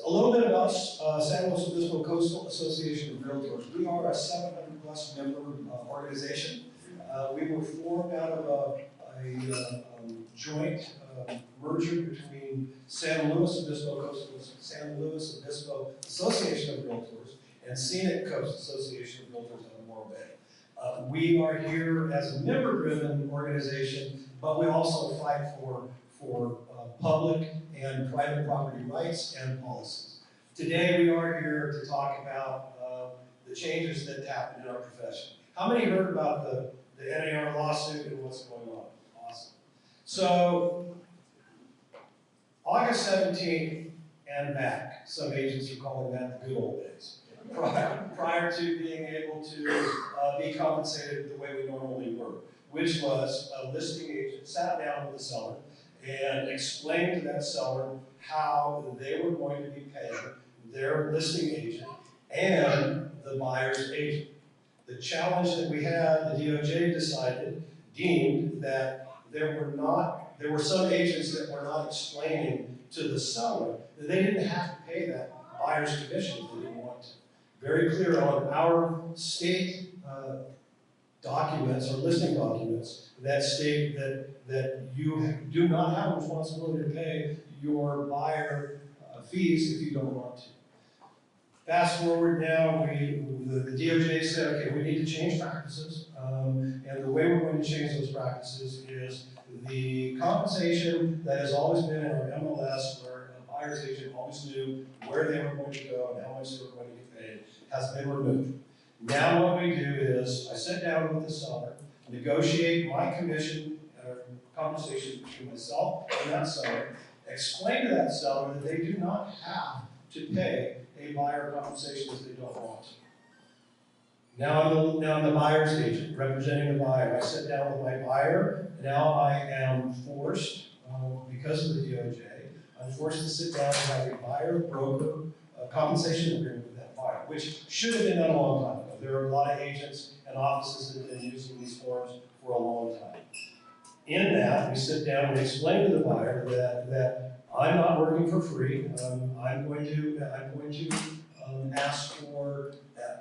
A little bit about San Luis Obispo Coastal Association of Realtors. We are a 700 plus member organization. We were formed out of a joint merger between San Luis Obispo Association of Realtors and Scenic Coast Association of Realtors out of Morro Bay. We are here as a member-driven organization, but we also fight for public and private property rights and policies. Today we are here to talk about the changes that happened in our profession. How many heard about the NAR lawsuit and what's going on? Awesome. So, August 17th and back, some agents are calling that the good old days. Prior to being able to be compensated the way we normally were, which was a listing agent sat down with the seller and explained to that seller how they were going to be paying their listing agent and the buyer's agent. The challenge that we had, the DOJ deemed that there were some agents that were not explaining to the seller that they didn't have to pay that buyer's commission if they didn't want to. Very clear on our state documents or listing documents that state that you do not have a responsibility to pay your buyer fees if you don't want to. Fast forward now, the DOJ said, okay, we need to change practices, and the way we're going to change those practices is the compensation that has always been in our MLS, where a buyer's agent always knew where they were going to go and how much they were going to get paid, has been removed. Now what we do is, I sit down with the seller, negotiate my commission, compensation between myself and that seller, explain to that seller that they do not have to pay a buyer compensation if they don't want to. Now I'm the buyer's agent, representing the buyer. I sit down with my buyer. Now I am forced, because of the DOJ, I'm forced to sit down and have a buyer-broker compensation agreement with that buyer, which should have been done a long time ago. There are a lot of agents and offices that have been using these forms for a long time. In that, we sit down and explain to the buyer that I'm not working for free. I'm going to ask for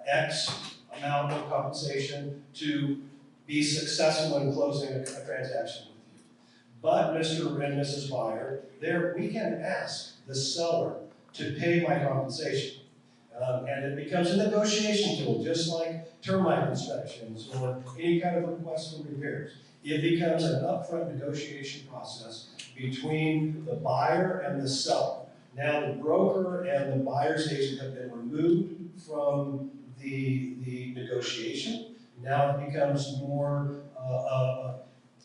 X amount of compensation to be successful in closing a transaction with you. But Mr. and Mrs. Buyer, we can ask the seller to pay my compensation. And it becomes a negotiation tool, just like termite inspections or any kind of request for repairs. It becomes an upfront negotiation process between the buyer and the seller. Now the broker and the buyer's agent have been removed from the negotiation. Now it becomes more,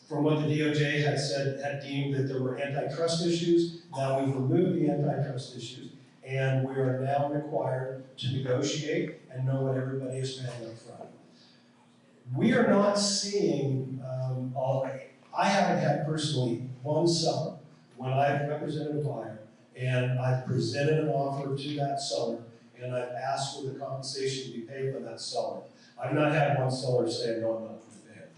from what the DOJ had deemed that there were antitrust issues. Now we've removed the antitrust issues, and we are now required to negotiate and know what everybody is paying up front. We are not seeing, I haven't had personally one seller when I've represented a buyer and I've presented an offer to that seller and I've asked for the compensation to be paid by that seller. I've not had one seller say, no, I'm not going to pay it.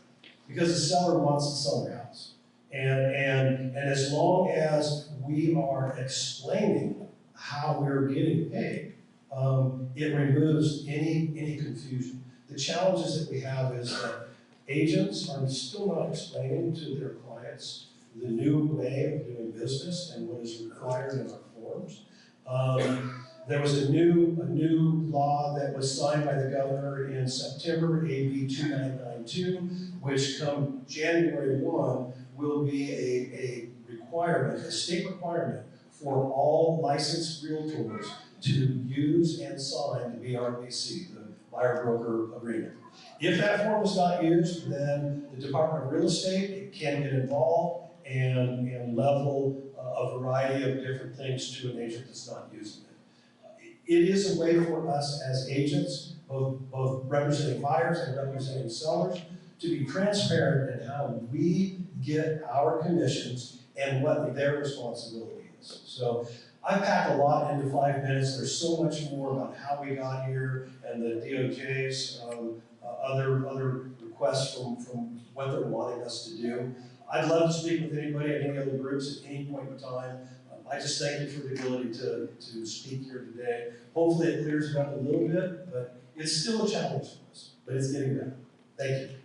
Because the seller wants to sell their house. And as long as we are explaining how we're getting paid, it removes any confusion. The challenges that we have is that agents are still not explaining to their clients the new way of doing business and what is required in our forms. There was a new law that was signed by the governor in September, AB 2992, which come January 1 will be a requirement, a state requirement for all licensed realtors to use and sign the BRBC, the buyer broker agreement. If that form is not used, then the Department of Real Estate can get involved and level a variety of different things to an agent that's not using it. It is a way for us as agents, both representing buyers and representing sellers, to be transparent in how we get our commissions and what their responsibility is. So I packed a lot into 5 minutes. There's so much more about how we got here and the DOJ's other requests from what they're wanting us to do. I'd love to speak with anybody at any other groups at any point in time. I just thank you for the ability to speak here today. Hopefully it clears it up a little bit, but it's still a challenge for us, but it's getting better. Thank you.